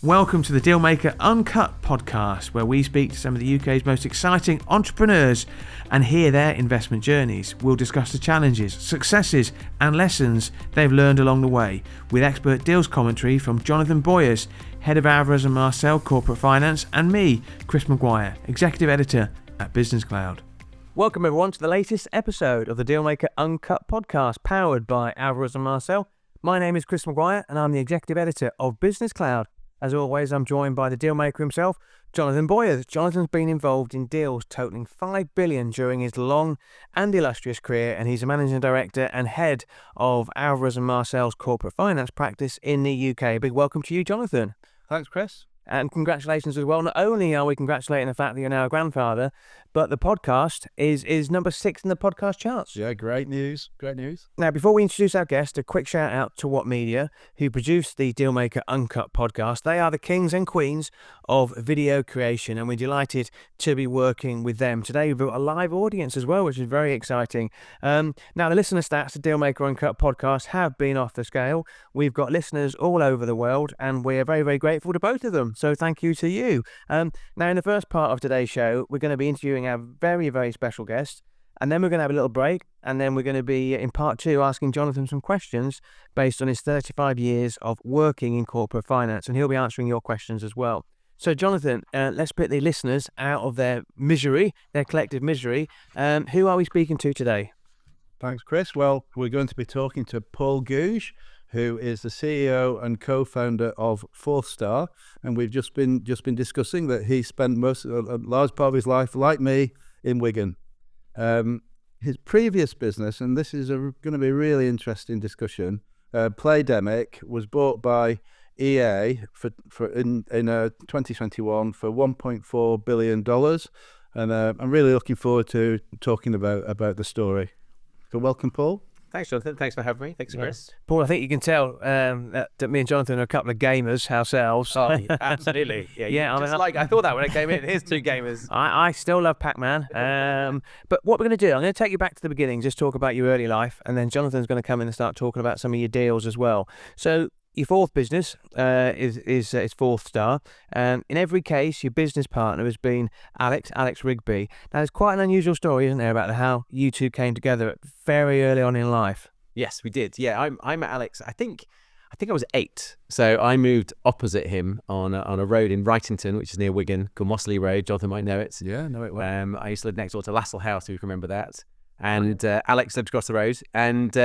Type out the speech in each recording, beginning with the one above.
Welcome to the Dealmaker Uncut podcast, where we speak to some of the UK's most exciting entrepreneurs and hear their investment journeys. We'll discuss the challenges, successes and lessons they've learned along the way, with expert deals commentary from Jonathan Boyers, Head of Alvarez & Marsal Corporate Finance, and me, Chris Maguire, Executive Editor at Business Cloud. Welcome everyone to the latest episode of the Dealmaker Uncut podcast, powered by Alvarez & Marsal. My name is Chris Maguire and I'm the Executive Editor of Business Cloud. As always, I'm joined by the dealmaker himself, Jonathan Boyers. Jonathan's been involved in deals totaling $5 billion during his long and illustrious career, and he's a managing director and head of Alvarez & Marsal's corporate finance practice in the UK. A big welcome to you, Jonathan. Thanks, Chris. And congratulations as well. Not only are we congratulating the fact that you're now a grandfather, but the podcast is number 6 in the podcast charts. Yeah, great news. Great news. Now, before we introduce our guest, a quick shout out to What Media, who produced the Dealmaker Uncut podcast. They are the kings and queens of video creation, and we're delighted to be working with them. Today, we've got a live audience as well, which is very exciting. Now, the listener stats of Dealmaker Uncut podcast have been off the scale. We've got listeners all over the world, and we're very, very grateful to both of them. So thank you to you. Now, in the first part of today's show, we're going to be interviewing our very, very special guest, and then we're going to have a little break, and then we're going to be, in part 2, asking Jonathan some questions based on his 35 years of working in corporate finance, and he'll be answering your questions as well. So, Jonathan, let's put the listeners out of their misery, their collective misery. Who are we speaking to today? Thanks, Chris. Well, we're going to be talking to Paul Gouge, who is the CEO and co-founder of ForthStar, and we've just been discussing that he spent a large part of his life, like me, in Wigan. His previous business, and this is going to be a really interesting discussion, Playdemic was bought by EA in 2021 for $1.4 billion, and I'm really looking forward to talking about the story. So welcome, Paul. Thanks, Jonathan. Thanks for having me. Thanks, Chris. Paul, I think you can tell that me and Jonathan are a couple of gamers ourselves. Oh, absolutely. Yeah. I thought that when I came in. Here's 2 gamers. I still love Pac-Man. But what we're going to do, I'm going to take you back to the beginning, just talk about your early life, and then Jonathan's going to come in and start talking about some of your deals as well. So your fourth business is ForthStar. In every case, your business partner has been Alex Rigby. Now, there's quite an unusual story, isn't there, about how you two came together very early on in life? Yes, we did. Yeah, I met Alex. I think I was 8. So I moved opposite him on a road in Wrightington, which is near Wigan, called Mossley Road. Jonathan might know it. Yeah, know it well. I used to live next door to Lassell House, if you can remember that. And Alex lived across the road, and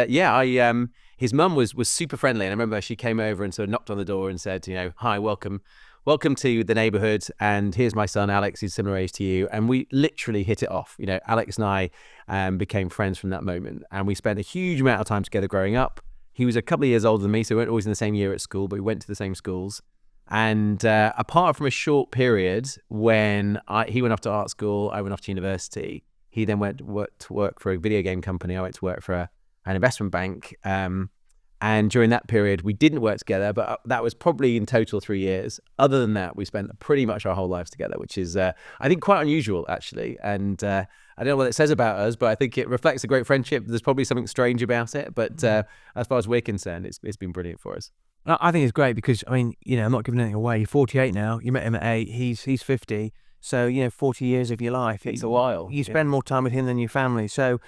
his mum was super friendly, and I remember she came over and sort of knocked on the door and said, hi, welcome to the neighbourhood, and here's my son Alex, who's similar age to you, and we literally hit it off. Alex and I became friends from that moment, and we spent a huge amount of time together growing up. He was a couple of years older than me, so we weren't always in the same year at school, but we went to the same schools. And apart from a short period when he went off to art school, I went off to university. He then went to work for a video game company. I went to work for an investment bank. And during that period, we didn't work together, but that was probably in total 3 years. Other than that, we spent pretty much our whole lives together, which is, I think, quite unusual, actually. And I don't know what it says about us, but I think it reflects a great friendship. There's probably something strange about it, but as far as we're concerned, it's been brilliant for us. I think it's great because, I'm not giving anything away. You're 48 now. You met him at 8. He's 50. So, 40 years of your life. It's a while. You spend more time with him than your family. So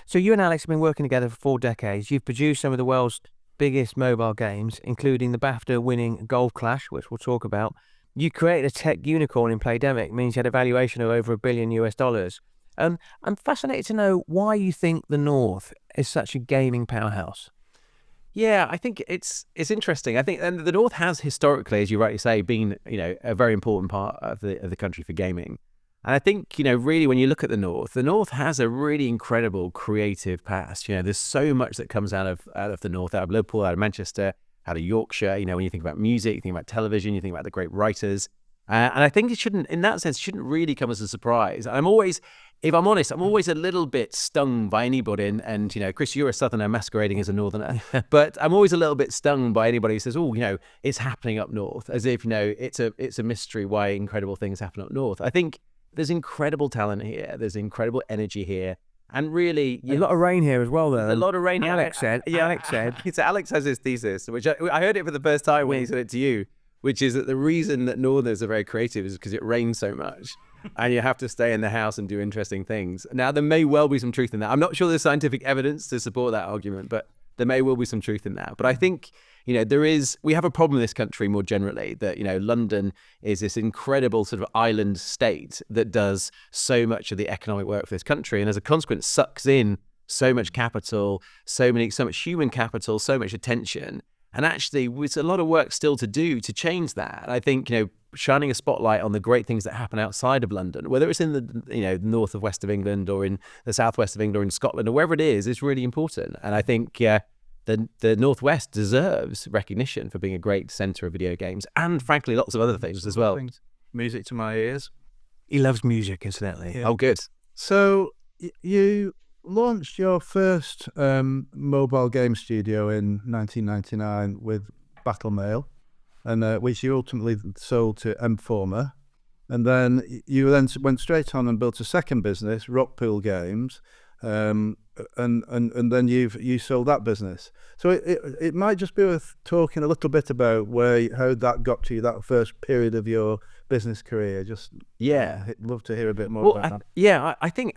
so you and Alex have been working together for 4 decades. You've produced some of the world's biggest mobile games, including the BAFTA-winning Golf Clash, which we'll talk about. You created a tech unicorn in Playdemic, means you had a valuation of over $1 billion. I'm fascinated to know why you think the North is such a gaming powerhouse. Yeah, I think it's interesting. I think, and the North has historically, as you rightly say, been a very important part of the country for gaming. And I think really when you look at the North has a really incredible creative past. There's so much that comes out of the North, out of Liverpool, out of Manchester, out of Yorkshire. When you think about music, you think about television, you think about the great writers. And I think in that sense, it shouldn't really come as a surprise. If I'm honest, I'm always a little bit stung by anybody, and Chris, you're a Southerner masquerading as a Northerner, but I'm always a little bit stung by anybody who says, it's happening up north, as if, it's a mystery why incredible things happen up north. I think there's incredible talent here. There's incredible energy here. And really, a lot of rain here as well, though. A lot of rain. Alex said. So Alex has his thesis, which I heard it for the first time when he said it to you, which is that the reason that Northerners are very creative is because it rains so much and you have to stay in the house and do interesting things. Now, there may well be some truth in that. I'm not sure there's scientific evidence to support that argument, but there may well be some truth in that. But I think, we have a problem in this country more generally that, London is this incredible sort of island state that does so much of the economic work for this country. And as a consequence, sucks in so much capital, so much human capital, so much attention. And actually, there's a lot of work still to do to change that. I think, shining a spotlight on the great things that happen outside of London, whether it's in the, north of west of England or in the southwest of England or in Scotland or wherever it is really important. And I think, the Northwest deserves recognition for being a great centre of video games and, frankly, lots of other things as well. Music to my ears. He loves music, incidentally. Yeah. Oh, good. So you launched your first mobile game studio in 1999 with Battlemail, and which you ultimately sold to Informer. And then you went straight on and built a second business, Rockpool Games, and then you sold that business. So it might just be worth talking a little bit about how that got to you, that first period of your business career. I'd love to hear a bit more about that. I think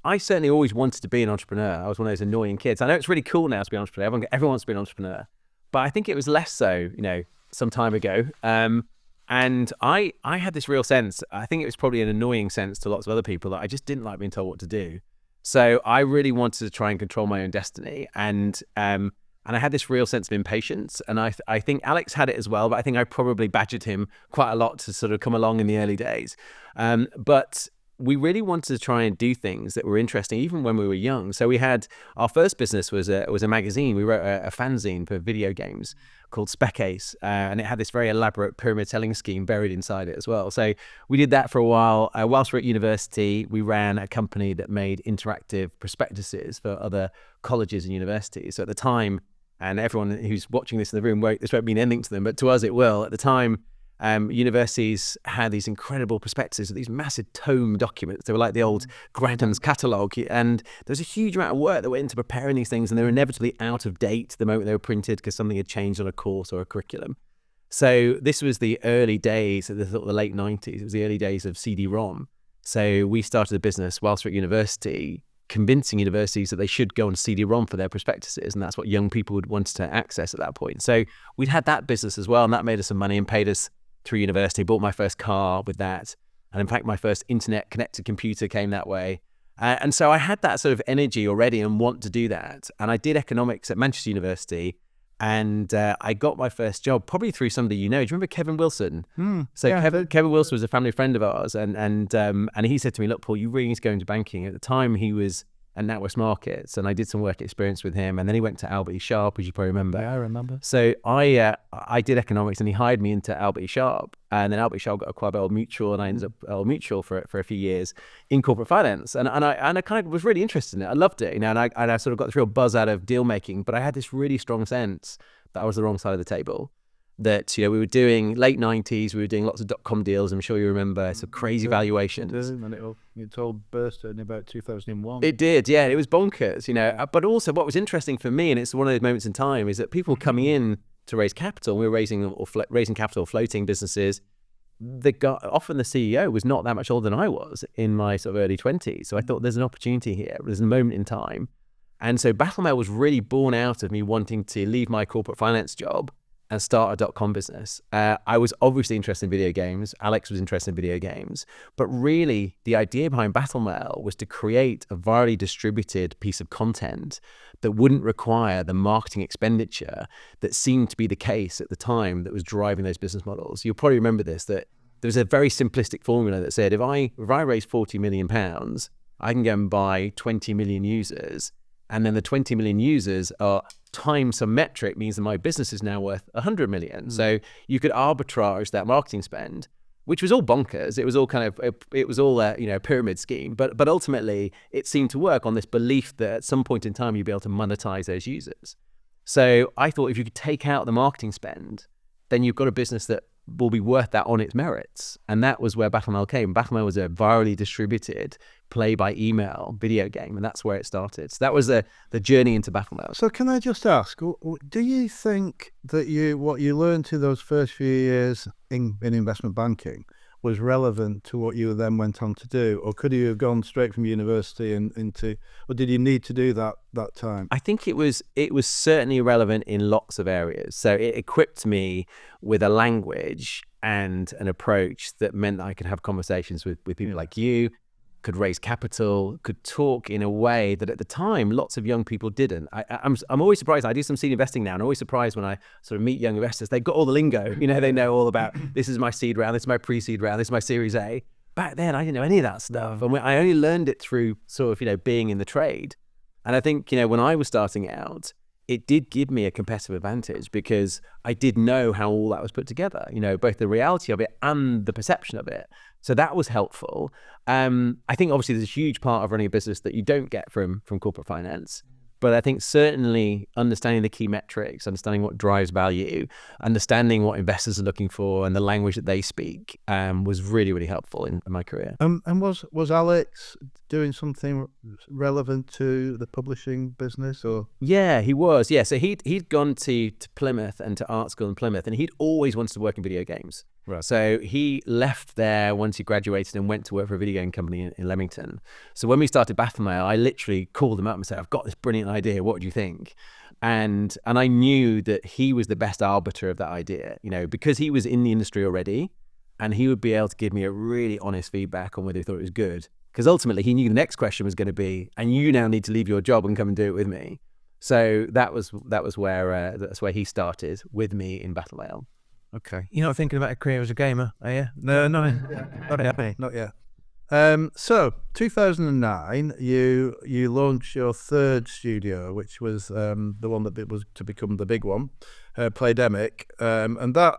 I certainly always wanted to be an entrepreneur. I was one of those annoying kids. I know it's really cool now to be an entrepreneur. Everyone wants to be an entrepreneur, but I think it was less so, some time ago. And I had this real sense, I think it was probably an annoying sense to lots of other people, that I just didn't like being told what to do. So I really wanted to try and control my own destiny. And I had this real sense of impatience. And I think Alex had it as well, but I think I probably badgered him quite a lot to sort of come along in the early days. But we really wanted to try and do things that were interesting, even when we were young. So we had, our first business was a magazine. We wrote a fanzine for video games called Spec Ace, and it had this very elaborate pyramid selling scheme buried inside it as well. So we did that for a while. Whilst we were at university, we ran a company that made interactive prospectuses for other colleges and universities. So at the time, and everyone who's watching this in the room, this won't mean anything to them, but to us it will. At the time, universities had these incredible prospectuses, these massive tome documents. They were like the old Gradham's catalogue, and there's a huge amount of work that went into preparing these things, and they were inevitably out of date the moment they were printed because something had changed on a course or a curriculum. So this was the early days, the late 90s. It was the early days of CD-ROM. So we started a business whilst we were at university, convincing universities that they should go on CD-ROM for their prospectuses, and that's what young people would want to access at that point. So we'd had that business as well, and that made us some money and paid us through university. Bought my first car with that, and in fact my first internet connected computer came that way. And so I had that sort of energy already and want to do that. And I did economics at Manchester University, and I got my first job probably through somebody Do you remember Kevin Wilson? Kevin Wilson was a family friend of ours, and he said to me, "Look, Paul, you really need to go into banking." At the time, he was at NatWest Markets, and I did some work experience with him, and then he went to Albert E. Sharp, as you probably remember. Yeah, I remember. So I did economics, and he hired me into Albert E. Sharp, and then Albert E. Sharp got acquired by Old Mutual, and I ended up at Old Mutual for a few years in corporate finance, and I kind of was really interested in it. I loved it, and I sort of got this real buzz out of deal making, but I had this really strong sense that I was the wrong side of the table. That we were doing late 90s, we were doing lots of .com deals. I'm sure you remember some crazy valuations. And it all burst in about 2001. It did, yeah. It was bonkers, But also, what was interesting for me, and it's one of those moments in time, is that people coming in to raise capital. We were raising capital, floating businesses. Often the CEO was not that much older than I was in my sort of early 20s. So I thought there's an opportunity here. There's a moment in time, and so Battlemail was really born out of me wanting to leave my corporate finance job and start a .com business. I was obviously interested in video games. Alex was interested in video games. But really, the idea behind Battlemail was to create a virally distributed piece of content that wouldn't require the marketing expenditure that seemed to be the case at the time that was driving those business models. You'll probably remember this, that there was a very simplistic formula that said, if I raise £40 million, I can go and buy 20 million users, and then the 20 million users are times some metric means that my business is now worth 100 million. So you could arbitrage that marketing spend, which was all bonkers. It was all a pyramid scheme, but ultimately it seemed to work on this belief that at some point in time you'd be able to monetize those users. So I thought if you could take out the marketing spend, then you've got a business that will be worth that on its merits. And that was where Battle Mail came. Battle Mail was a virally distributed play by email video game, and that's where it started. So that was the journey into Battle Mail. So can I just ask, do you think that what you learned in those first few years in investment banking was relevant to what you then went on to do, or could you have gone straight from university and into, or did you need to do that time? I think it was certainly relevant in lots of areas. So it equipped me with a language and an approach that meant that I could have conversations with people like you, could raise capital, could talk in a way that at the time lots of young people didn't. I'm always surprised. I do some seed investing now, and I'm always surprised when I sort of meet young investors. They've got all the lingo. They know all about, this is my seed round, this is my pre-seed round, this is my Series A. Back then, I didn't know any of that stuff, and I only learned it through sort of being in the trade. And I think when I was starting out, it did give me a competitive advantage because I did know how all that was put together, both the reality of it and the perception of it. So that was helpful. I think obviously there's a huge part of running a business that you don't get from corporate finance. But I think certainly understanding the key metrics, understanding what drives value, understanding what investors are looking for and the language that they speak was really, really helpful in my career. And was Alex doing something relevant to the publishing business, or? Yeah, he was. Yeah, so he'd gone to Plymouth and to art school in Plymouth, and he'd always wanted to work in video games. Right. So he left there once he graduated and went to work for a video game company in Leamington. So when we started Battle Mail, I literally called him up and said, I've got this brilliant idea. What do you think? And I knew that he was the best arbiter of that idea, because he was in the industry already, and he would be able to give me a really honest feedback on whether he thought it was good. Because ultimately he knew the next question was going to be, and you now need to leave your job and come and do it with me. So that was where that's where he started with me in Battle Mail. Okay. You're not thinking about a career as a gamer, are you? No, not yet. Not yet. So 2009, you launched your third studio, which was the one that was to become the big one, Playdemic, and that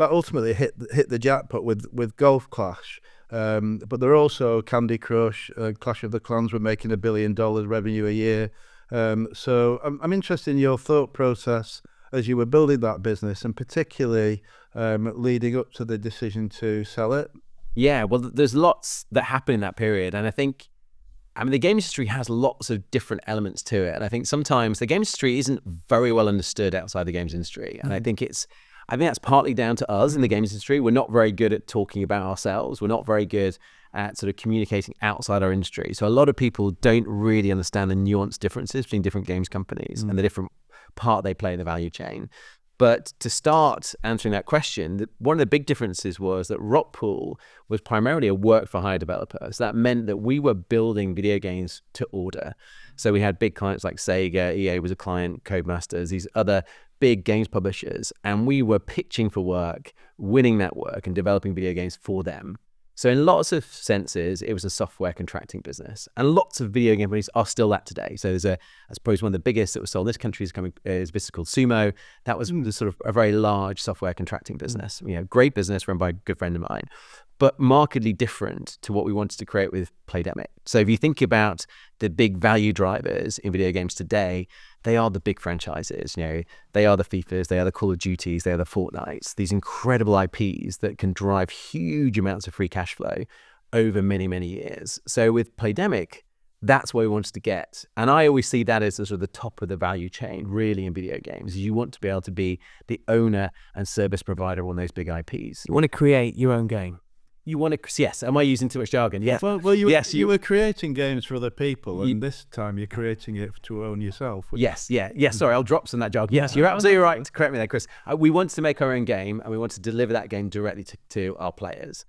ultimately hit the jackpot with Golf Clash. But there are also Candy Crush, Clash of the Clans were making $1 billion revenue a year. So I'm interested in your thought process as you were building that business, and particularly leading up to the decision to sell it. Yeah, well, there's lots that happen in that period. And I think, the game industry has lots of different elements to it. And I think sometimes the game industry isn't very well understood outside the games industry. And I think that's partly down to us in the games industry. We're not very good at talking about ourselves. We're not very good at sort of communicating outside our industry. So a lot of people don't really understand the nuanced differences between different games companies and the different part they play in the value chain. But to start answering that question, one of the big differences was that Rockpool was primarily a work-for-hire developer. So that meant that we were building video games to order. So we had big clients like Sega, EA was a client, Codemasters, these other big games publishers, and we were pitching for work, winning that work, and developing video games for them. So in lots of senses, it was a software contracting business, and lots of video game companies are still that today. So there's I suppose one of the biggest that was sold in this country is a business called Sumo. That was the sort of a very large software contracting business. Great business run by a good friend of mine, but markedly different to what we wanted to create with Playdemic. So if you think about the big value drivers in video games today, they are the big franchises. They are the FIFAs, they are the Call of Duties, they are the Fortnites, these incredible IPs that can drive huge amounts of free cash flow over many, many years. So with Playdemic, that's where we wanted to get. And I always see that as sort of the top of the value chain, really, in video games. You want to be able to be the owner and service provider on those big IPs. You want to create your own game. You want to, yes. Am I using too much jargon? Yes. Well, you were creating games for other people, and this time you're creating it to own yourself. Yes. Sorry, I'll drop some of that jargon. Yes, you're absolutely right to correct me there, Chris. We wanted to make our own game, and we wanted to deliver that game directly to our players.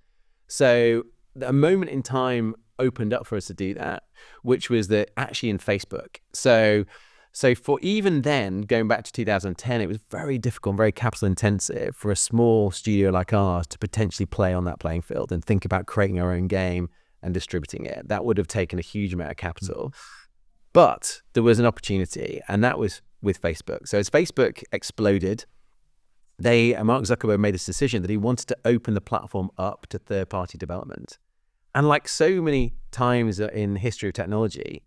So a moment in time opened up for us to do that, which was that actually in Facebook. So for even then, going back to 2010, it was very difficult and very capital intensive for a small studio like ours to potentially play on that playing field and think about creating our own game and distributing it. That would have taken a huge amount of capital. But there was an opportunity, and that was with Facebook. So as Facebook exploded, Mark Zuckerberg made this decision that he wanted to open the platform up to third-party development. And like so many times in the history of technology,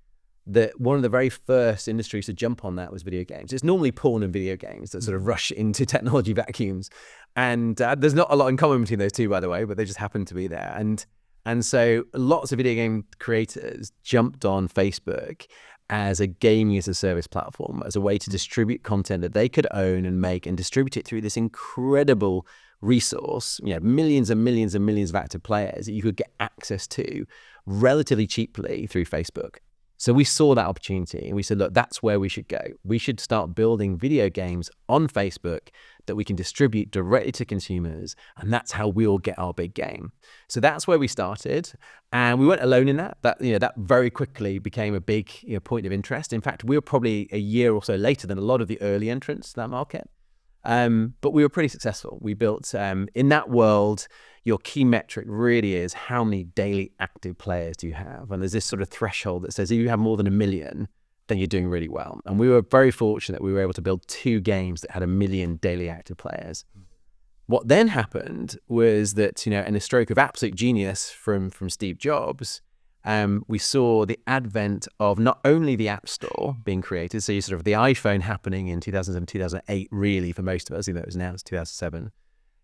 that one of the very first industries to jump on that was video games. It's normally porn and video games that sort of rush into technology vacuums. And there's not a lot in common between those two, by the way, but they just happen to be there. And so lots of video game creators jumped on Facebook as a gaming as a service platform, as a way to distribute content that they could own and make and distribute it through this incredible resource, millions and millions and millions of active players that you could get access to relatively cheaply through Facebook. So we saw that opportunity and we said, look, that's where we should go. We should start building video games on Facebook that we can distribute directly to consumers, and that's how we'll get our big game. So that's where we started, and we weren't alone in that. That very quickly became a big point of interest. In fact, we were probably a year or so later than a lot of the early entrants to that market. But we were pretty successful. We built, in that world, your key metric really is how many daily active players do you have? And there's this sort of threshold that says if you have more than 1 million, then you're doing really well. And we were very fortunate we were able to build 2 games that had 1 million daily active players. What then happened was that, in a stroke of absolute genius from Steve Jobs, we saw the advent of not only the App Store being created, so you sort of the iPhone happening in 2007, 2008, really for most of us, even though it was announced 2007.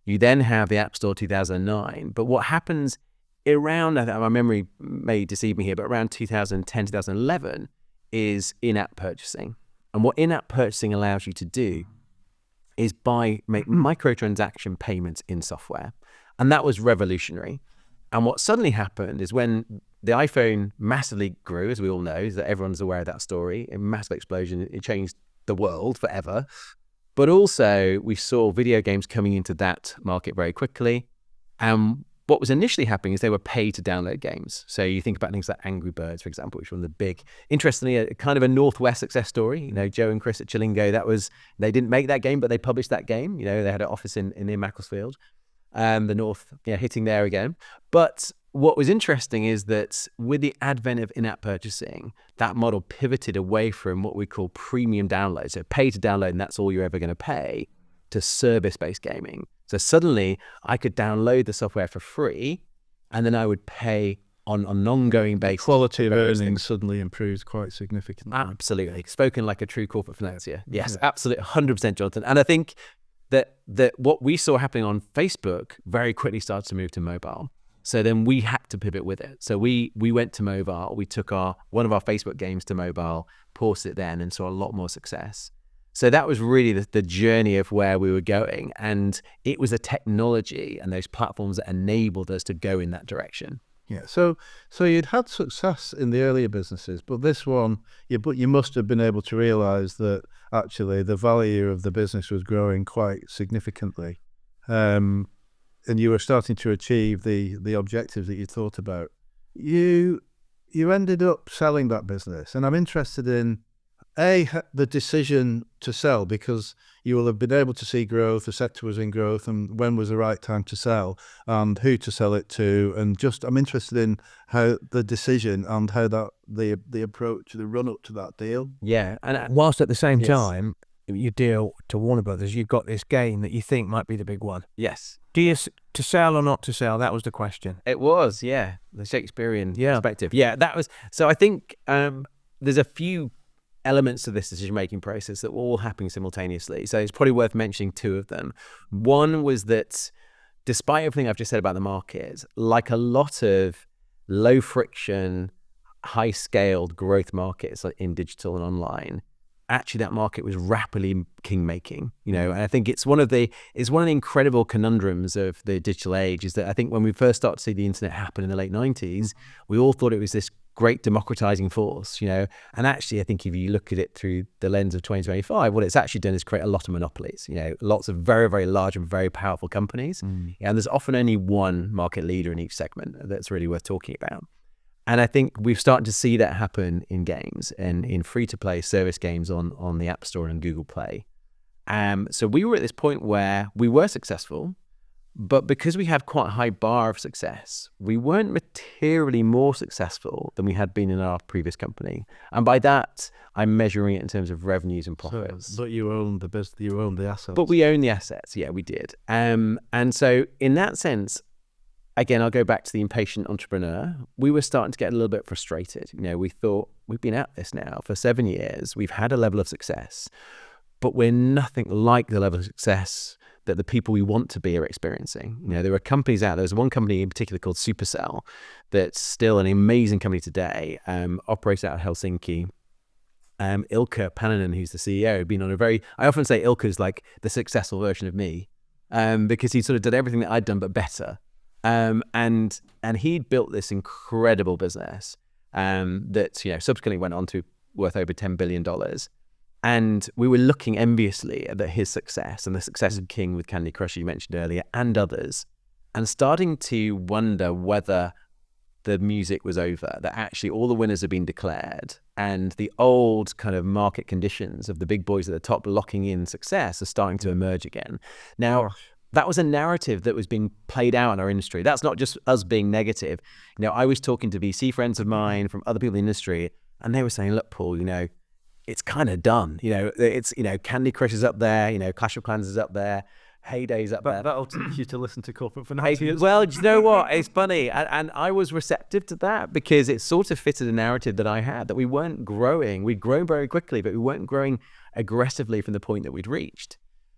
You then have the App Store 2009. But what happens around, I think my memory may deceive me here, but around 2010, 2011 is in-app purchasing. And what in-app purchasing allows you to do is make microtransaction payments in software. And that was revolutionary. And what suddenly happened is when the iPhone massively grew, as we all know, that everyone's aware of that story, a massive explosion, it changed the world forever. But also we saw video games coming into that market very quickly. And what was initially happening is they were paid to download games. So you think about things like Angry Birds, for example, which was one of the big, interestingly, a kind of a Northwest success story. Joe and Chris at Chillingo, they didn't make that game, but they published that game. They had an office near Macclesfield. The North, hitting there again. But what was interesting is that with the advent of in-app purchasing, that model pivoted away from what we call premium download. So pay to download, and that's all you're ever going to pay, to service-based gaming. So suddenly I could download the software for free, and then I would pay on an ongoing basis. Quality of earnings suddenly improves quite significantly. Absolutely. Spoken like a true corporate financier. Yes, absolutely. 100%, Jonathan. And I think that what we saw happening on Facebook very quickly started to move to mobile. So then we had to pivot with it. So we went to mobile. We took one of our Facebook games to mobile, ported it then, and saw a lot more success. So that was really the journey of where we were going. And it was the technology and those platforms that enabled us to go in that direction. Yeah. So you'd had success in the earlier businesses, but this one, you must have been able to realize that actually the value of the business was growing quite significantly. And you were starting to achieve the objectives that you thought about. You ended up selling that business, and I'm interested in the decision to sell, because you will have been able to see growth, the sector was in growth, and when was the right time to sell, and who to sell it to, and just I'm interested in how the decision and how that the approach, the run up to that deal. Yeah, and whilst at the same time you deal to Warner Brothers, you've got this game that you think might be the big one. Yes. Do you to sell or not to sell? That was the question. It was, the Shakespearean perspective. Yeah, that was. So I think there's a few elements to this decision-making process that were all happening simultaneously. So it's probably worth mentioning 2 of them. One was that despite everything I've just said about the market, like a lot of low-friction, high-scaled growth markets like in digital and online, actually that market was rapidly king-making, and I think it's one of the incredible conundrums of the digital age is that I think when we first started to see the internet happen in the late 90s, we all thought it was this great democratizing force, and actually I think if you look at it through the lens of 2025, what it's actually done is create a lot of monopolies, lots of very, very large and very powerful companies. And there's often only one market leader in each segment that's really worth talking about. And I think we've started to see that happen in games and in free-to-play service games on the App Store and Google Play. So we were at this point where we were successful, but because we had quite a high bar of success, we weren't materially more successful than we had been in our previous company. And by that, I'm measuring it in terms of revenues and profits. But you own the business, you own the assets. But we own the assets, yeah, we did. And so in that sense, again, I'll go back to the impatient entrepreneur. We were starting to get a little bit frustrated. We thought, we've been at this now for 7 years. We've had a level of success, but we're nothing like the level of success that the people we want to be are experiencing. There are companies out there. There's one company in particular called Supercell that's still an amazing company today, operates out of Helsinki. Ilkka Pannanen, who's the CEO, been on I often say Ilkka's like the successful version of me, because he sort of did everything that I'd done but better. And he'd built this incredible business that subsequently went on to worth over $10 billion. And we were looking enviously at his success and the success of King with Candy Crush, you mentioned earlier, and others, and starting to wonder whether the music was over, that actually all the winners had been declared and the old kind of market conditions of the big boys at the top locking in success are starting to emerge again. Now, that was a narrative that was being played out in our industry. That's not just us being negative. I was talking to VC friends of mine from other people in the industry, and they were saying, look, Paul, it's kind of done. It's, Candy Crush is up there, Clash of Clans is up there, Heyday's up there. That'll teach you to listen to corporate financiers. Well, do you know what? It's funny. And I was receptive to that because it sort of fitted a narrative that I had, that we weren't growing. We'd grown very quickly, but we weren't growing aggressively from the point that we'd reached.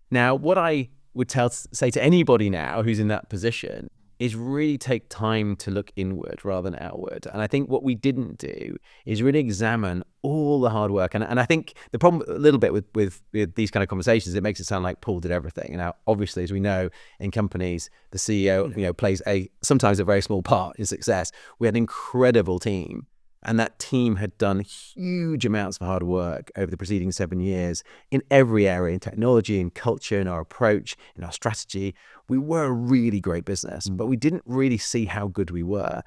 Now, what I would say to anybody now who's in that position is really take time to look inward rather than outward. And I think what we didn't do is really examine all the hard work. And I think the problem a little bit with these kind of conversations, it makes it sound like Paul did everything. Now, obviously, as we know, in companies, the CEO plays sometimes a very small part in success. We had an incredible team. And that team had done huge amounts of hard work over the preceding 7 years in every area, in technology, in culture, in our approach, in our strategy. We were a really great business, but we didn't really see how good we were.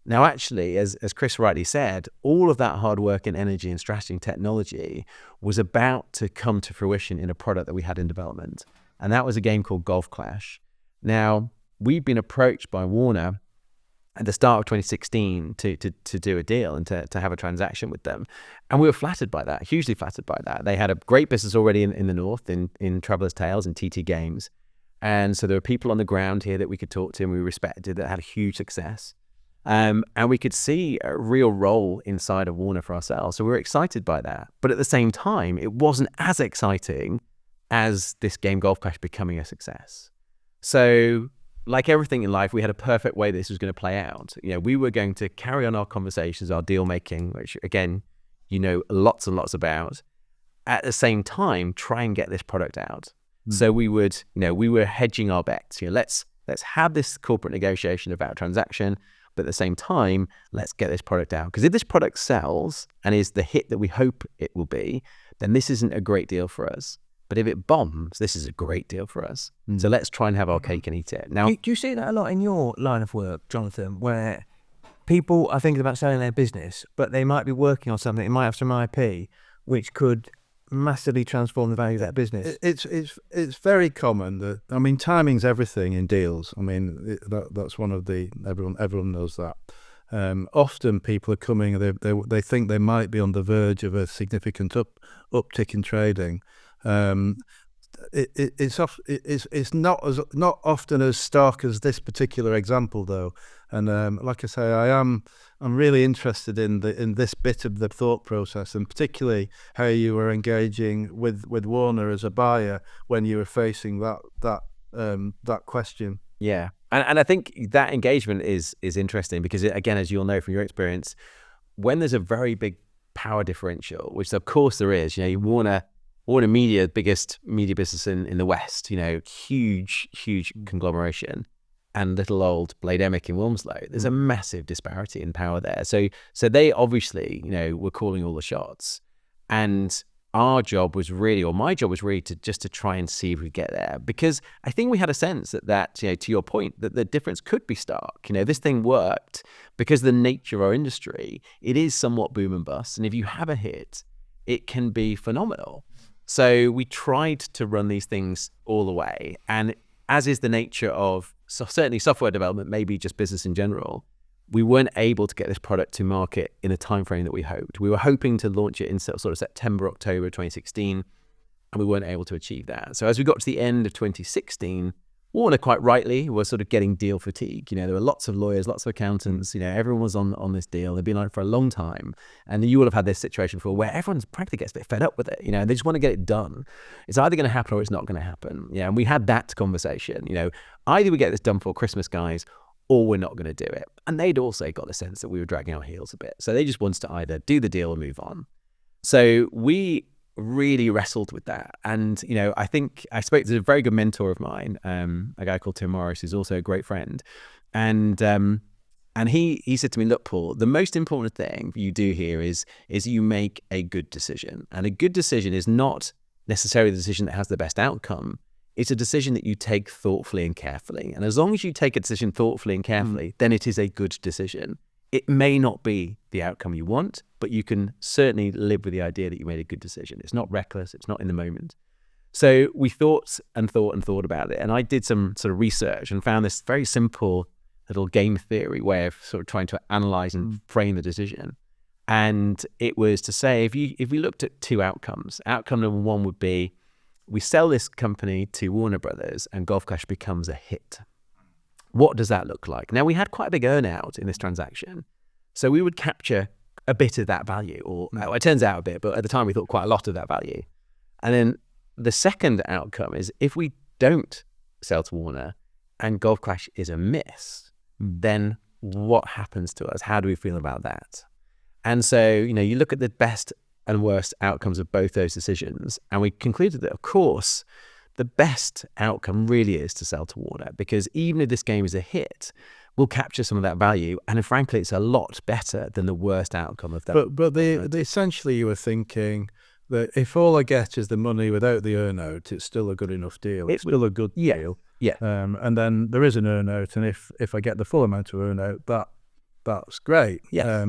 Now, actually, as Chris rightly said, all of that hard work and energy and strategy and technology was about to come to fruition in a product that we had in development. And that was a game called Golf Clash. Now, we've been approached by Warner at the start of 2016 to do a deal and to have a transaction with them. And we were flattered by that, hugely flattered by that. They had a great business already in the North, in Traveller's Tales and TT Games. And so there were people on the ground here that we could talk to and we respected that had a huge success. And we could see a real role inside of Warner for ourselves. So we were excited by that. But at the same time, it wasn't as exciting as this game Golf Clash becoming a success. So like everything in life, we had a perfect way this was going to play out. We were going to carry on our conversations, our deal making, which again, lots and lots about. At the same time, try and get this product out. So we would, we were hedging our bets. Let's have this corporate negotiation about a transaction, but at the same time, let's get this product out. Because if this product sells and is the hit that we hope it will be, then this isn't a great deal for us. But if it bombs, this is a great deal for us. So let's try and have our cake and eat it. Now, Do you see that a lot in your line of work, Jonathan, where people are thinking about selling their business, but they might be working on something, it might have some IP, which could massively transform the value of that business? It's very common that, timing's everything in deals. That's one of the, everyone knows that. Often people are coming, they think they might be on the verge of a significant uptick in trading. It's not often as stark as this particular example, though. And like I say, I'm really interested in this bit of the thought process, and particularly how you were engaging with Warner as a buyer when you were facing that question. Yeah, and I think that engagement is interesting because again, as you'll know from your experience, when there's a very big power differential, which of course there is, Warner Media, biggest media business in the West, huge conglomeration, and little old Playdemic in Wilmslow. There's a massive disparity in power there. So they obviously, were calling all the shots. And my job was really to try and see if we get there. Because I think we had a sense that to your point, that the difference could be stark. This thing worked because the nature of our industry, it is somewhat boom and bust. And if you have a hit, it can be phenomenal. So we tried to run these things all the way. And as is the nature of certainly software development, maybe just business in general, we weren't able to get this product to market in a time frame that we hoped. We were hoping to launch it in sort of September, October 2016, and we weren't able to achieve that. So as we got to the end of 2016, Warner, quite rightly, was sort of getting deal fatigue. There were lots of lawyers, lots of accountants. Everyone was on this deal. They've been on it for a long time, and you will have had this situation before where everyone's practically gets a bit fed up with it. They just want to get it done. It's either going to happen or it's not going to happen. And we had that conversation. Either we get this done for Christmas, guys, or we're not going to do it. And they'd also got the sense that we were dragging our heels a bit, so they just wanted to either do the deal or move on. So we really wrestled with that. And, I think I spoke to a very good mentor of mine, a guy called Tim Morris, who's also a great friend. And he said to me, look, Paul, the most important thing you do here is you make a good decision. And a good decision is not necessarily the decision that has the best outcome. It's a decision that you take thoughtfully and carefully. And as long as you take a decision thoughtfully and carefully, then it is a good decision. It may not be the outcome you want, but you can certainly live with the idea that you made a good decision. It's not reckless. It's not in the moment. So we thought about it. And I did some sort of research and found this very simple little game theory way of sort of trying to analyze and frame the decision. And it was to say, if we looked at two outcomes, outcome number one would be we sell this company to Warner Brothers and Golf Clash becomes a hit. What does that look like? Now, we had quite a big earnout in this transaction. So we would capture a bit of that value, or it turns out a bit, but at the time we thought quite a lot of that value. And then the second outcome is if we don't sell to Warner and Golf Clash is a miss, then what happens to us? How do we feel about that? And so, you look at the best and worst outcomes of both those decisions, and we concluded that, of course, the best outcome really is to sell to Warner, because even if this game is a hit, we'll capture some of that value. And frankly, it's a lot better than the worst outcome of that. But essentially you were thinking that if all I get is the money without the earnout, it's still a good enough deal. It's still a good deal. Yeah. And then there is an earnout, and if I get the full amount of earnout, that's great. Yeah.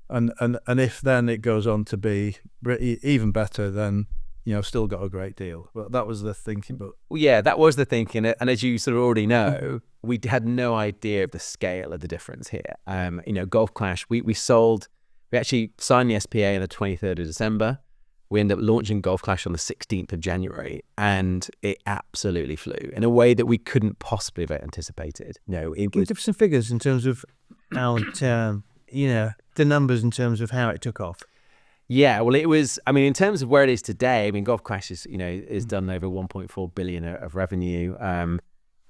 And if then it goes on to be even better, then still got a great deal. But that was the thinking. But yeah, that was the thinking. And as you sort of already know, we had no idea of the scale of the difference here. Golf Clash, we actually signed the SPA on the 23rd of December. We ended up launching Golf Clash on the 16th of January, and it absolutely flew in a way that we couldn't possibly have anticipated. Can you give some figures in terms of how the numbers in terms of how it took off? Yeah, well, it was, in terms of where it is today, Golf Clash is done over 1.4 billion of revenue.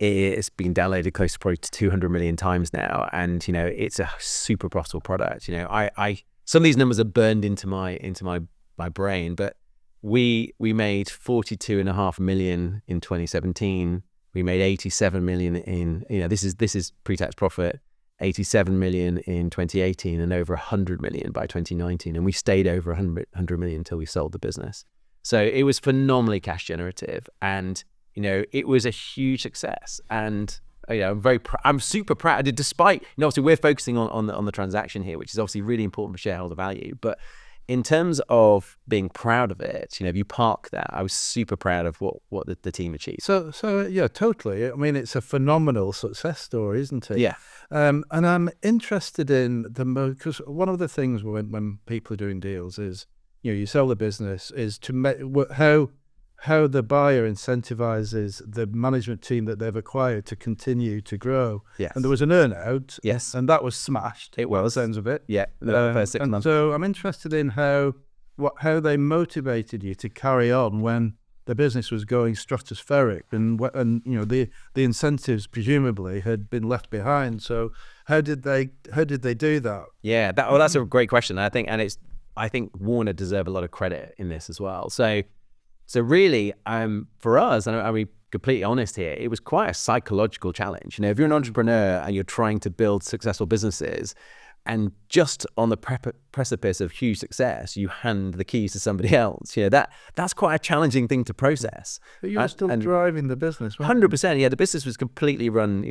It's been downloaded close to probably 200 million times now. And, it's a super profitable product. Some of these numbers are burned into my brain, but we made 42.5 million in 2017. We made 87 million in, this is pre-tax profit. 87 million in 2018 and over 100 million by 2019. And we stayed over 100 million until we sold the business. So it was phenomenally cash generative, and, it was a huge success. And, I'm super proud. Despite, obviously we're focusing on the transaction here, which is obviously really important for shareholder value. But in terms of being proud of it, if you park that, I was super proud of what the team achieved. So yeah, totally. It's a phenomenal success story, isn't it? Yeah. And I'm interested in because one of the things when people are doing deals is, you sell the business, is to make how the buyer incentivizes the management team that they've acquired to continue to grow. Yes. And there was an earnout. Yes. And that was smashed. It was. Sounds of it. Yeah. The first 6 months. So I'm interested in how they motivated you to carry on when the business was going stratospheric, and the incentives presumably had been left behind. So how did they do that? Yeah, that's a great question. I think Warner deserve a lot of credit in this as well. So really, for us, and I'll be completely honest here, it was quite a psychological challenge. If you're an entrepreneur and you're trying to build successful businesses, and just on the precipice of huge success, you hand the keys to somebody else. That's quite a challenging thing to process. But you were still driving the business, 100%. Yeah, the business was completely run,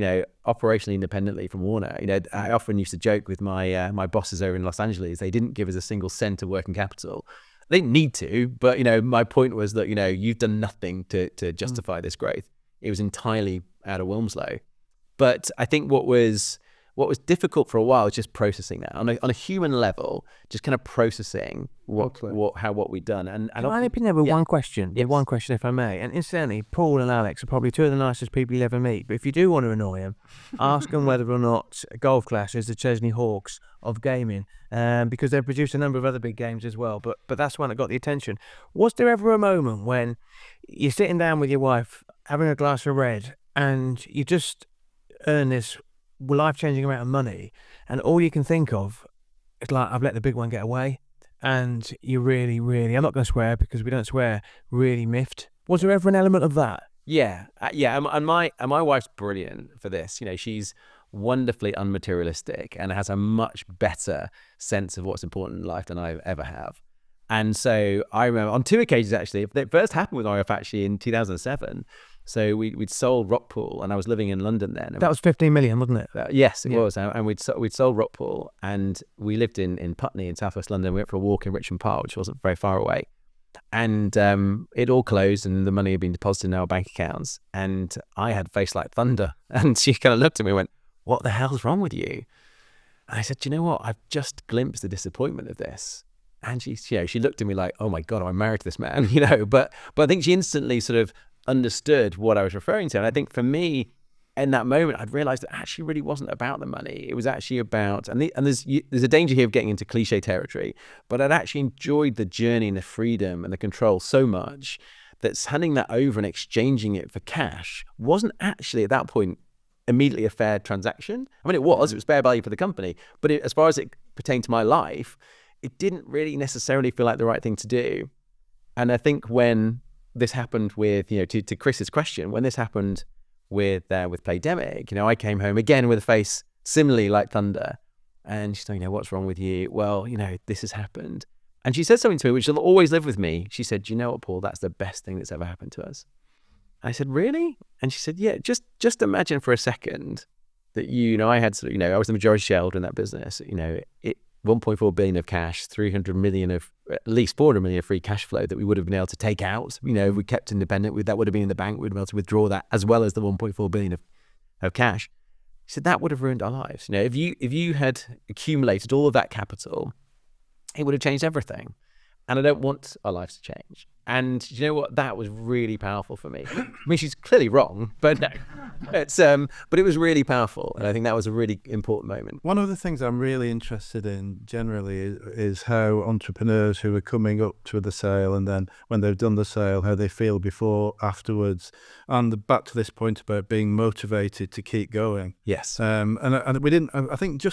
operationally independently from Warner. I often used to joke with my bosses over in Los Angeles. They didn't give us a single cent of working capital. They didn't need to, but my point was that you've done nothing to justify this growth. It was entirely out of Wilmslow. But I think what was what was difficult for a while was just processing that on a human level, just kind of processing what we'd done. And Can I nip in there with one question? Yes. One question, if I may. And incidentally, Paul and Alex are probably two of the nicest people you'll ever meet. But if you do want to annoy them, ask them whether or not Golf Clash is the Chesney Hawks of gaming, because they've produced a number of other big games as well. But that's one that got the attention. Was there ever a moment when you're sitting down with your wife, having a glass of red, and you just earn this life-changing amount of money, and all you can think of is like, I've let the big one get away, and you really, really, I'm not going to swear because we don't swear, really miffed? Was there ever an element of that? Yeah. And my wife's brilliant for this. She's wonderfully unmaterialistic and has a much better sense of what's important in life than I ever have. And so I remember on 2 occasions, actually, it first happened with my wife actually in 2007. So we'd sold Rockpool, and I was living in London then. That was 15 million, wasn't it? Yes, it was. And we'd sold Rockpool, and we lived in Putney in southwest London. We went for a walk in Richmond Park, which wasn't very far away. And it all closed, and the money had been deposited in our bank accounts. And I had face like thunder. And she kind of looked at me and went, "What the hell's wrong with you?" And I said, "Do you know what? I've just glimpsed the disappointment of this." And she looked at me like, "Oh my God, I'm married to this man," But I think she instantly sort of understood what I was referring to. And I think for me, in that moment, I'd realized that actually really wasn't about the money. It was actually about, and there's a danger here of getting into cliche territory, but I'd actually enjoyed the journey and the freedom and the control so much that handing that over and exchanging it for cash wasn't actually at that point immediately a fair transaction. I mean, it was fair value for the company, but as far as it pertained to my life, it didn't really necessarily feel like the right thing to do. And I think when this happened with, to Chris's question, when this happened with Playdemic, I came home again with a face similarly like thunder, and she's saying, "What's wrong with you?" "Well, this has happened." And she said something to me which will always live with me. She said, "Do you know what, Paul? That's the best thing that's ever happened to us." I said, "Really?" And she said, "Yeah, just imagine for a second that I had sort of, I was the majority shareholder in that business. It 1.4 billion of cash, 300 million of, at least 400 million of free cash flow that we would have been able to take out. If we kept independent, that would have been in the bank. We'd be able to withdraw that as well as the 1.4 billion of cash." She said, "That would have ruined our lives. If you had accumulated all of that capital, it would have changed everything. And I don't want our lives to change." And you know what? That was really powerful for me. I mean, she's clearly wrong, but no, but it was really powerful. And I think that was a really important moment. One of the things I'm really interested in generally is how entrepreneurs who are coming up to the sale, and then when they've done the sale, how they feel before, afterwards, and back to this point about being motivated to keep going. Yes. And we didn't. I think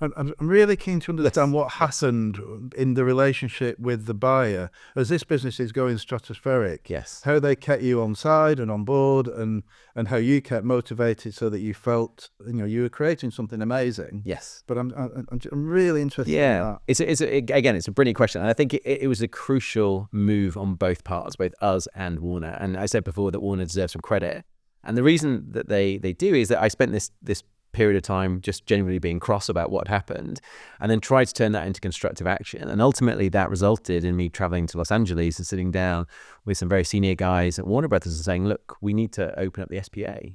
I'm really keen to understand what happened in the relationship with the buyer as this business is going stratospheric. Yes. How they kept you on side and on board, and how you kept motivated so that you felt you were creating something amazing. Yes. But I'm really interested in that. It's a brilliant question, and I think it was a crucial move on both parts, both us and Warner. And I said before that Warner deserves some credit, and the reason that they do is that I spent this period of time just genuinely being cross about what happened, and then tried to turn that into constructive action. And ultimately that resulted in me traveling to Los Angeles and sitting down with some very senior guys at Warner Brothers and saying, "Look, we need to open up the SPA.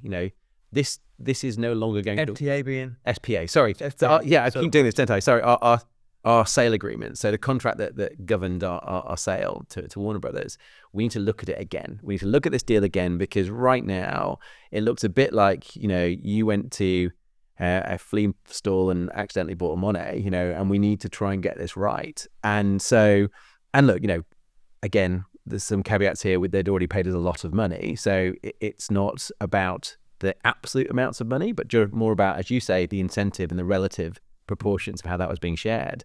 This is no longer going to..." FTA being? SPA, sorry. I keep doing this, don't I? Sorry, our sale agreement. So the contract that governed our sale to Warner Brothers, we need to look at it again. We need to look at this deal again, because right now it looks a bit like, you went to a flea stall and accidentally bought a Monet, and we need to try and get this right. And look, again, there's some caveats here with they'd already paid us a lot of money. So it's not about the absolute amounts of money, but more about, as you say, the incentive and the relative proportions of how that was being shared.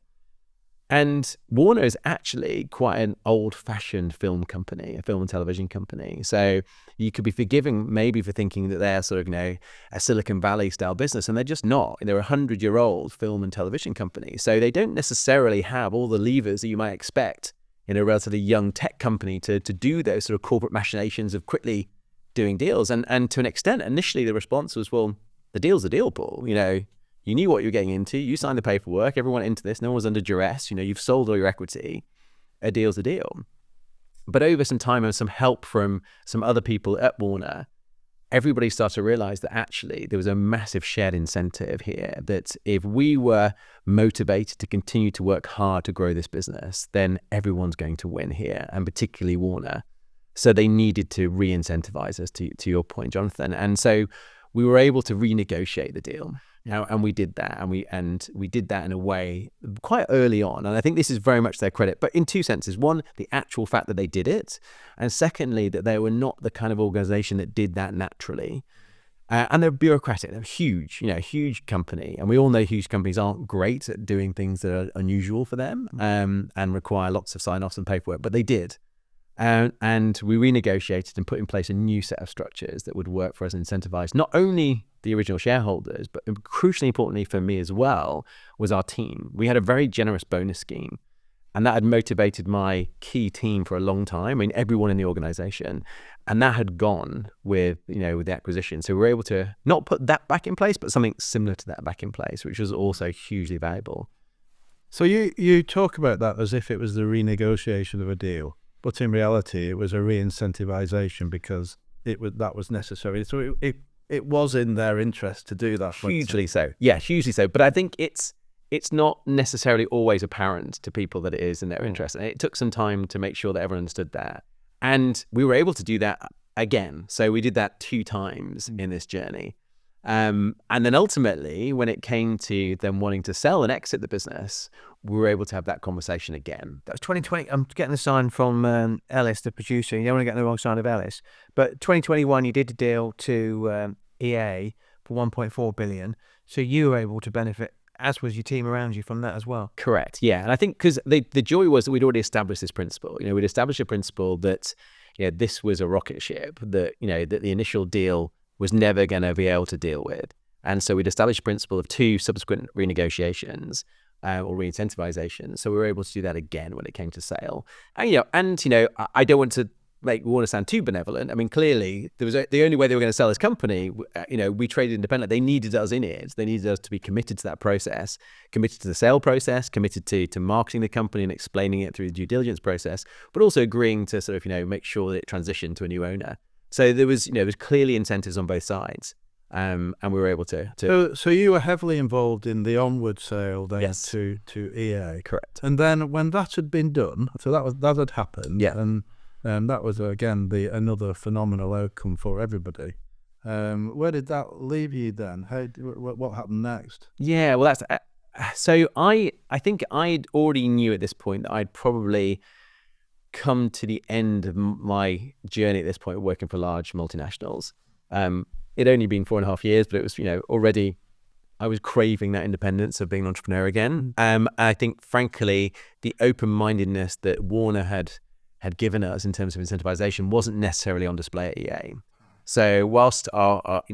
And Warner is actually quite an old-fashioned film company, a film and television company. So you could be forgiven maybe for thinking that they're sort of, a Silicon Valley-style business, and they're just not. They're a 100-year-old film and television company. So they don't necessarily have all the levers that you might expect in a relatively young tech company to do those sort of corporate machinations of quickly doing deals. And to an extent, initially the response was, "Well, the deal's a deal, Paul. You knew what you were getting into. You signed the paperwork. Everyone into this. No one was under duress. You've sold all your equity. A deal's a deal." But over some time and some help from some other people at Warner, everybody started to realize that actually there was a massive shared incentive here, that if we were motivated to continue to work hard to grow this business, then everyone's going to win here, and particularly Warner. So they needed to re-incentivize us, to your point, Jonathan. And so we were able to renegotiate the deal. And we did that, and we did that in a way quite early on. And I think this is very much their credit, but in two senses. One, the actual fact that they did it, and secondly, that they were not the kind of organization that did that naturally. And they're bureaucratic. They're huge, huge company. And we all know huge companies aren't great at doing things that are unusual for them, and require lots of sign-offs and paperwork, but they did. And we renegotiated and put in place a new set of structures that would work for us and incentivize not only the original shareholders, but crucially importantly for me as well, was our team. We had a very generous bonus scheme, and that had motivated my key team for a long time. I mean, everyone in the organization, and that had gone with the acquisition. So we were able to not put that back in place, but something similar to that back in place, which was also hugely valuable. So you talk about that as if it was the renegotiation of a deal, but in reality, it was a re-incentivization because that was necessary. So it was in their interest to do that. Hugely so. Yeah, hugely so. But I think it's not necessarily always apparent to people that it is in their interest. And it took some time to make sure that everyone understood that. And we were able to do that again. So we did that 2 times in this journey. And then ultimately, when it came to them wanting to sell and exit the business, we were able to have that conversation again. That was 2020. I'm getting the sign from Ellis, the producer. You don't want to get the wrong sign of Ellis. But 2021, you did a deal to EA for 1.4 billion. So you were able to benefit, as was your team around you, from that as well. Correct. Yeah. And I think because the joy was that we'd already established this principle. We'd established a principle that this was a rocket ship, that that the initial deal was never going to be able to deal with. And so we'd established a principle of 2 subsequent renegotiations or re-incentivization. So we were able to do that again when it came to sale. And I don't want to make Warner sound too benevolent. I mean, clearly there was the only way they were going to sell this company. We traded independently. They needed us in it. They needed us to be committed to that process, committed to the sale process, committed to marketing the company and explaining it through the due diligence process, but also agreeing to sort of make sure that it transitioned to a new owner. So there was clearly incentives on both sides, and we were able to. So you were heavily involved in the onward sale then. Yes. to EA. Correct. And then when that had been done, so that had happened. Yeah. And that was again another phenomenal outcome for everybody. Where did that leave you then? What happened next? Yeah, well, that's so I think I already knew at this point that I'd probably come to the end of my journey at this point, working for large multinationals. It'd only been 4.5 years, but it was, already I was craving that independence of being an entrepreneur again. I think, frankly, the open-mindedness that Warner had given us in terms of incentivization wasn't necessarily on display at EA. So whilst our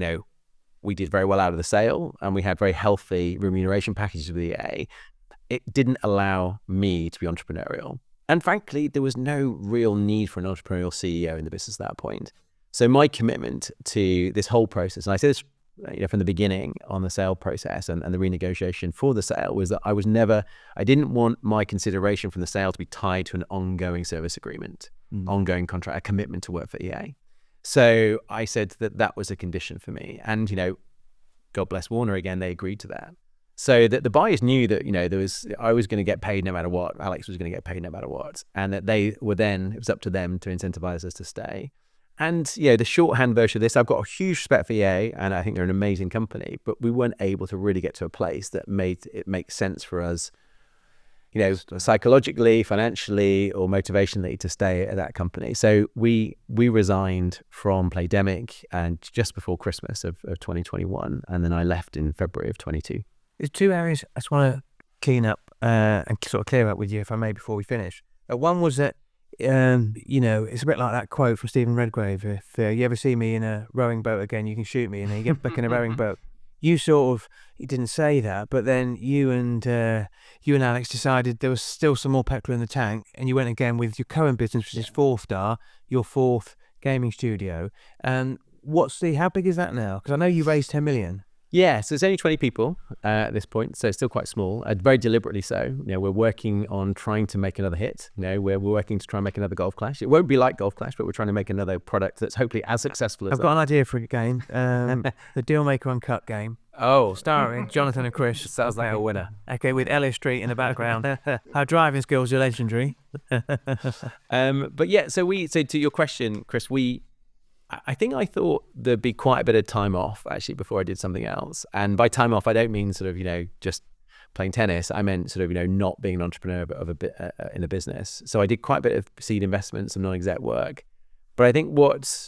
we did very well out of the sale and we had very healthy remuneration packages with EA, it didn't allow me to be entrepreneurial. And frankly, there was no real need for an entrepreneurial CEO in the business at that point. So my commitment to this whole process, and I say this from the beginning on the sale process and the renegotiation for the sale, was that I didn't want my consideration from the sale to be tied to an ongoing service agreement, ongoing contract, a commitment to work for EA. So I said that was a condition for me. And, God bless Warner again, they agreed to that. So that the buyers knew that, I was going to get paid no matter what, Alex was going to get paid no matter what, and that it was up to them to incentivize us to stay. And, the shorthand version of this, I've got a huge respect for EA, and I think they're an amazing company, but we weren't able to really get to a place that made it make sense for us, psychologically, financially, or motivationally to stay at that company. So we resigned from Playdemic and just before Christmas of 2021, and then I left in February of 22. There's 2 areas I just want to clean up and sort of clear up with you, if I may, before we finish. One was that, it's a bit like that quote from Stephen Redgrave. If you ever see me in a rowing boat again, you can shoot me, and then you get back in a rowing boat. You didn't say that, but then you and Alex decided there was still some more petrol in the tank, and you went again with your current business, which is ForthStar, your 4th gaming studio. And how big is that now? Because I know you raised 10 million. Yeah, so it's only 20 people at this point, so it's still quite small, very deliberately so. We're working on trying to make another hit. We're working to try and make another Golf Clash. It won't be like Golf Clash, but we're trying to make another product that's hopefully as successful as I've got an idea for a game, the Dealmaker Uncut game. Oh, Starring Jonathan and Chris. sounds like a winner. Okay, with Ellis Street in the background. Our driving skills are legendary. But yeah, so to your question, Chris, I think I thought there'd be quite a bit of time off actually before I did something else. And by time off, I don't mean sort of, just playing tennis. I meant sort of, not being an entrepreneur of a bit in a business. So I did quite a bit of seed investment, some non-exec work. But I think what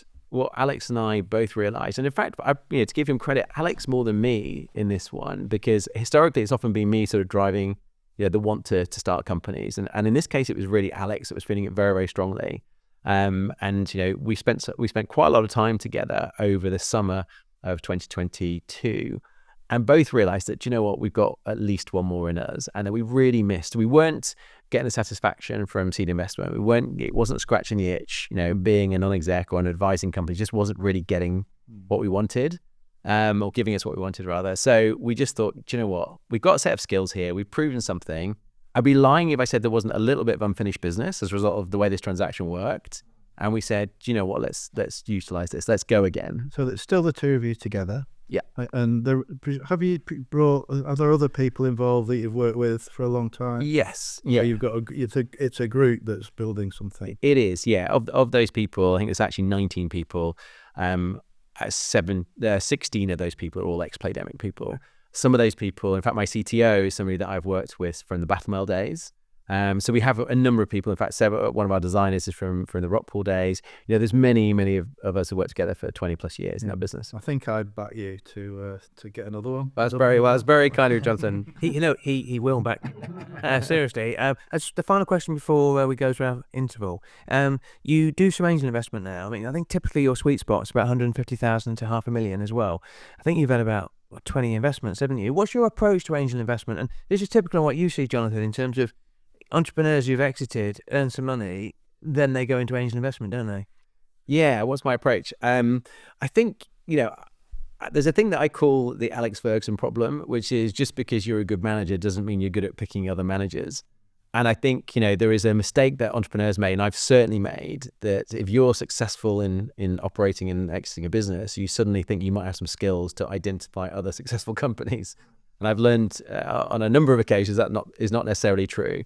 Alex and I both realized, and in fact, to give him credit, Alex more than me in this one, because historically it's often been me sort of driving, the want to start companies. And in this case, it was really Alex that was feeling it very, very strongly. And we spent quite a lot of time together over the summer of 2022, and both realized that, we've got at least one more in us, and that we really missed. We weren't getting the satisfaction from seed investment. It wasn't scratching the itch, being a non-exec or an advising company just wasn't really getting what we wanted, or giving us what we wanted rather. So we just thought, we've got a set of skills here. We've proven something. I'd be lying if I said there wasn't a little bit of unfinished business as a result of the way this transaction worked. And we said, let's utilize this. Let's go again. So it's still the two of you together. Yeah. And are there other people involved that you've worked with for a long time? Yes. Yeah. You've got it's a group that's building something. It is. Yeah. Of those people, I think it's actually 19 people. 16 of those people are all ex-Playdemic people. Some of those people, in fact, my CTO is somebody that I've worked with from the Battlemail days. So we have a number of people. In fact, one of our designers is from the Rockpool days. There's many of us who work together for 20 plus years in our business. I think I'd back you to get another one. That's very kind of Jonathan. He will back. Seriously. As the final question before we go to our interval, you do some angel investment now. I mean, I think typically your sweet spot is about 150,000 to $500,000 as well. I think you've had about 20 investments, haven't you? What's your approach to angel investment? And this is typical of what you see, Jonathan, in terms of entrepreneurs who've exited, earn some money, then they go into angel investment, don't they? Yeah, what's my approach? I think, there's a thing that I call the Alex Ferguson problem, which is just because you're a good manager doesn't mean you're good at picking other managers. And I think, there is a mistake that entrepreneurs made, and I've certainly made, that if you're successful in operating and exiting a business, you suddenly think you might have some skills to identify other successful companies. And I've learned on a number of occasions that is not necessarily true.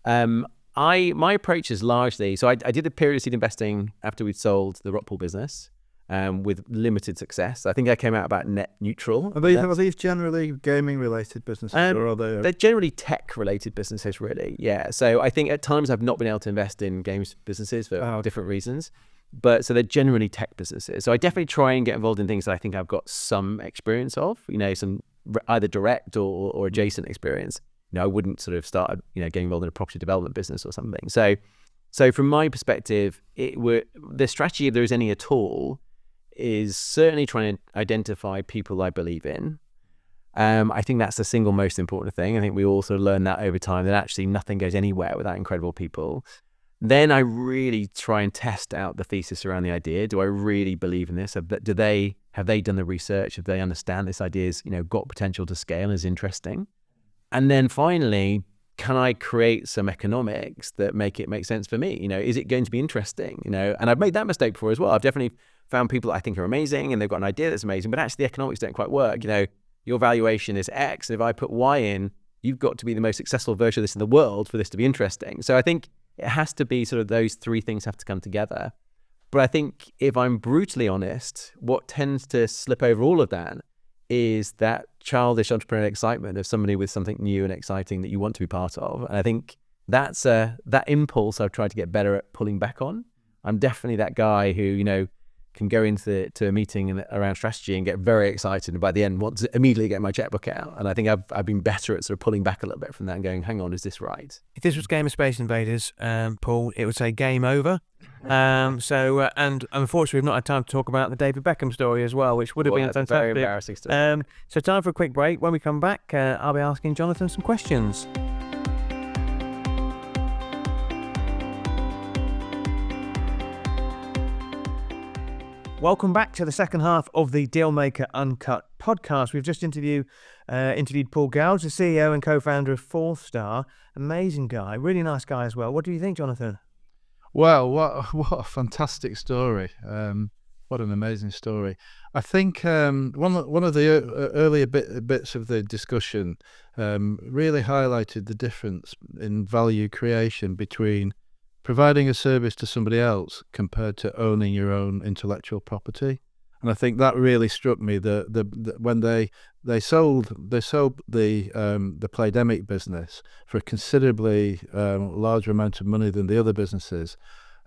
My approach is largely, so I did a period of seed investing after we'd sold the Rockpool business, with limited success. I think I came out about net neutral. Are these generally gaming related businesses, or are they? They're generally tech related businesses, really. Yeah. So I think at times I've not been able to invest in games businesses for different reasons, but so they're generally tech businesses. So I definitely try and get involved in things that I think I've got some experience of, some either direct or adjacent experience. I wouldn't sort of start, getting involved in a property development business or something. So from my perspective, the strategy, if there is any at all, is certainly trying to identify people I believe in. I think that's the single most important thing. I think we also learn that over time, that actually nothing goes anywhere without incredible people. Then I really try and test out the thesis around the idea. Do I really believe in this? Have they done the research? Have they understand this idea's got potential to scale, is interesting? And then finally, can I create some economics that make it make sense for me? Is it going to be interesting? And I've made that mistake before as well. I've definitely found people that I think are amazing and they've got an idea that's amazing, but actually the economics don't quite work. Your valuation is X, and if I put Y in, you've got to be the most successful version of this in the world for this to be interesting. So I think it has to be sort of those three things have to come together. But I think if I'm brutally honest, what tends to slip over all of that is that childish entrepreneurial excitement of somebody with something new and exciting that you want to be part of. And I think that's that impulse I've tried to get better at pulling back on. I'm definitely that guy who, can go into a meeting around strategy and get very excited, and by the end want to immediately get my checkbook out. And I think I've been better at sort of pulling back a little bit from that and going, hang on, is this right? If this was Game of Space Invaders, Paul, it would say game over. And unfortunately, we've not had time to talk about the David Beckham story as well, which would have been a fantastic. Very embarrassing story. So time for a quick break. When we come back, I'll be asking Jonathan some questions. Welcome back to the second half of the Dealmaker Uncut podcast. We've just interviewed Paul Gouge, the CEO and co-founder of ForthStar. Amazing guy, really nice guy as well. What do you think, Jonathan? Well, what a fantastic story. What an amazing story. I think one of the earlier bits of the discussion really highlighted the difference in value creation between providing a service to somebody else compared to owning your own intellectual property. And I think that really struck me. When they sold the Playdemic business for a considerably larger amount of money than the other businesses,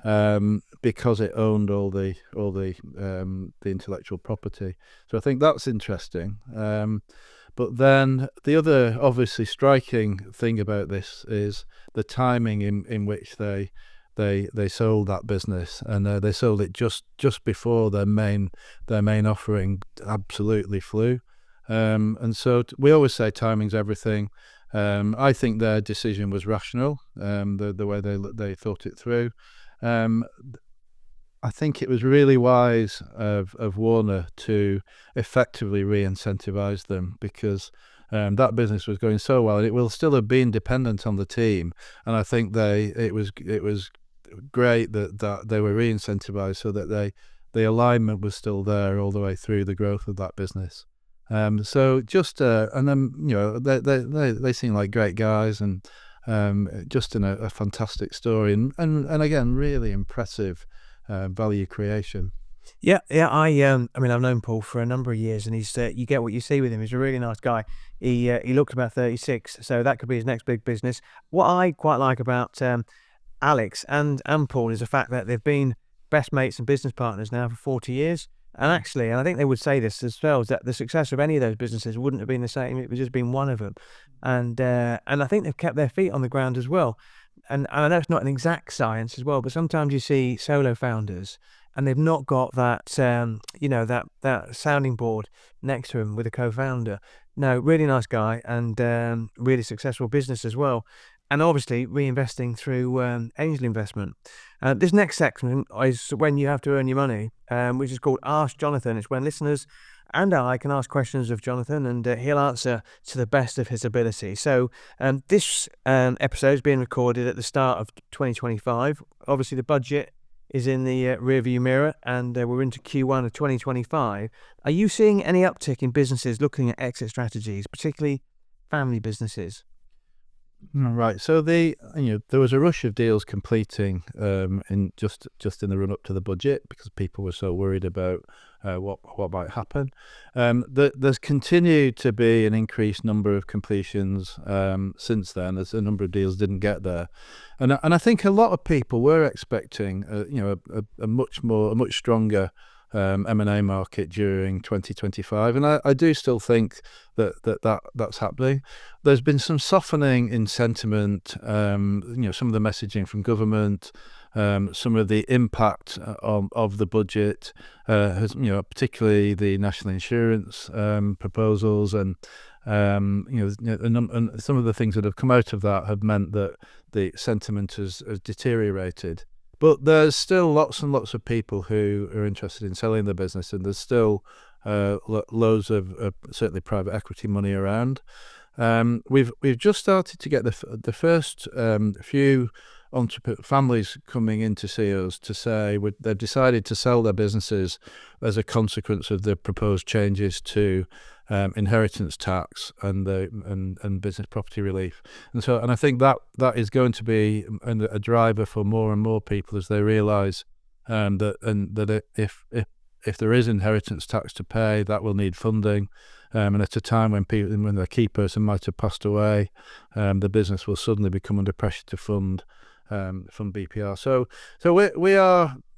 because it owned all the intellectual property. So I think that's interesting. But then the other obviously striking thing about this is the timing in which they sold that business, and they sold it just before their main offering absolutely flew. And so we always say timing's everything. I think their decision was rational, the way they thought it through. I think it was really wise of Warner to effectively re-incentivize them, because that business was going so well, and it will still have been dependent on the team. And I think it was great that they were re-incentivized, so that the alignment was still there all the way through the growth of that business. So just and then they seem like great guys, and just in a fantastic story, and again really impressive value creation. Yeah. I mean, I've known Paul for a number of years, and he's you get what you see with him. He's a really nice guy. He looked about 36, so that could be his next big business. What I quite like about Alex and Paul is the fact that they've been best mates and business partners now for 40 years. And actually, and I think they would say this themselves, that the success of any of those businesses wouldn't have been the same. It would just been one of them. And I think they've kept their feet on the ground as well. And I know it's not an exact science as well, but sometimes you see solo founders and they've not got that, that sounding board next to them with a co-founder. No, really nice guy, and really successful business as well. And obviously reinvesting through angel investment. This next section is when you have to earn your money, which is called Ask Jonathan. It's when listeners and I can ask questions of Jonathan, and he'll answer to the best of his ability. So this episode is being recorded at the start of 2025. Obviously, the budget is in the rearview mirror, and we're into Q1 of 2025. Are you seeing any uptick in businesses looking at exit strategies, particularly family businesses? Right. So there was a rush of deals completing in just in the run up to the budget, because people were so worried about what might happen. There's continued to be an increased number of completions since then, as a number of deals didn't get there, and I think a lot of people were expecting a much stronger M&A market during 2025, and I do still think that's happening. There's been some softening in sentiment, some of the messaging from government, some of the impact of the budget, has, particularly the national insurance proposals, and and some of the things that have come out of that have meant that the sentiment has deteriorated. But there's still lots and lots of people who are interested in selling their business, and there's still loads of certainly private equity money around. We've just started to get the first few families coming in to see us to say they've decided to sell their businesses as a consequence of the proposed changes to inheritance tax and business property relief, and I think that is going to be a driver for more and more people, as they realise that if there is inheritance tax to pay, that will need funding, and at a time when the key person might have passed away, the business will suddenly become under pressure to fund BPR. So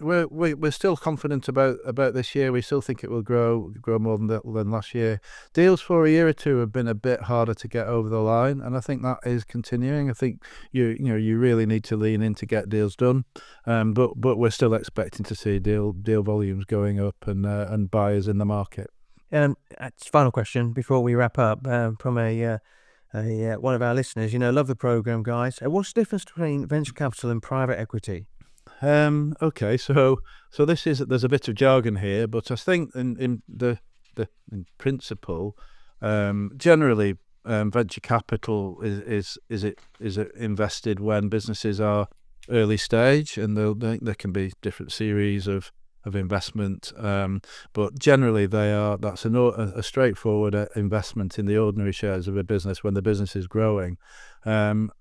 we're still confident about this year. We still think it will grow more than last year. Deals for a year or two have been a bit harder to get over the line, and I think that is continuing. I think you really need to lean in to get deals done, but we're still expecting to see deal volumes going up and buyers in the market. Final question before we wrap up, from one of our listeners. Love the program, guys. What's the difference between venture capital and private equity? Okay, so there's a bit of jargon here, but I think in principle, generally, venture capital is invested when businesses are early stage, and there can be different series of investment, but generally that's a straightforward investment in the ordinary shares of a business when the business is growing, and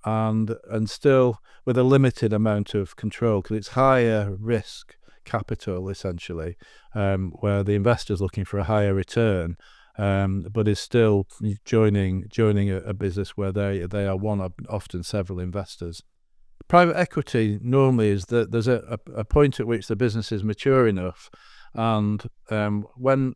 still with a limited amount of control, because it's higher risk capital essentially, where the investor's looking for a higher return, but is still joining a business where they are one of often several investors. Private equity normally is that there's a point at which the business is mature enough, and when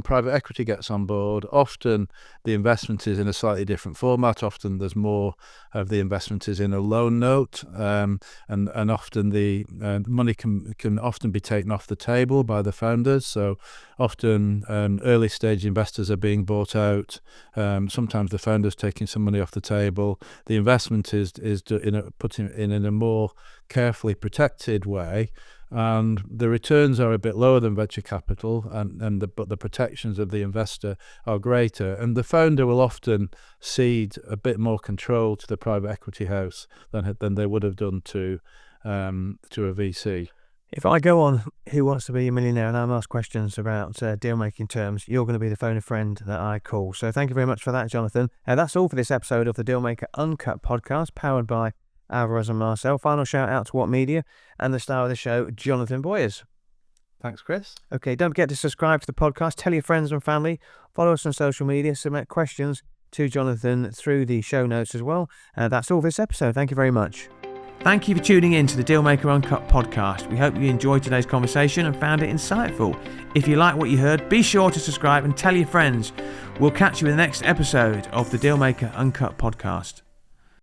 private equity gets on board, often the investment is in a slightly different format. Often there's more of the investment is in a loan note, and often the money can often be taken off the table by the founders. So often early stage investors are being bought out. Sometimes the founder's taking some money off the table. The investment is put in a more carefully protected way, and the returns are a bit lower than venture capital, but the protections of the investor are greater, and the founder will often cede a bit more control to the private equity house than they would have done to a VC. If I go on Who Wants to Be a Millionaire and I'm asked questions about deal-making terms, you're going to be the phone a friend that I call. So thank you very much for that, Jonathan. That's all for this episode of the Dealmaker Uncut podcast, powered by Alvarez and Marcel. Final shout out to What Media and the star of the show, Jonathan Boyers. Thanks, Chris. Okay, don't forget to subscribe to the podcast, tell your friends and family, follow us on social media, submit questions to Jonathan through the show notes as well. That's all for this episode. Thank you very much. Thank you for tuning in to the Dealmaker Uncut podcast. We hope you enjoyed today's conversation and found it insightful. If you like what you heard, be sure to subscribe and tell your friends. We'll catch you in the next episode of the Dealmaker Uncut podcast.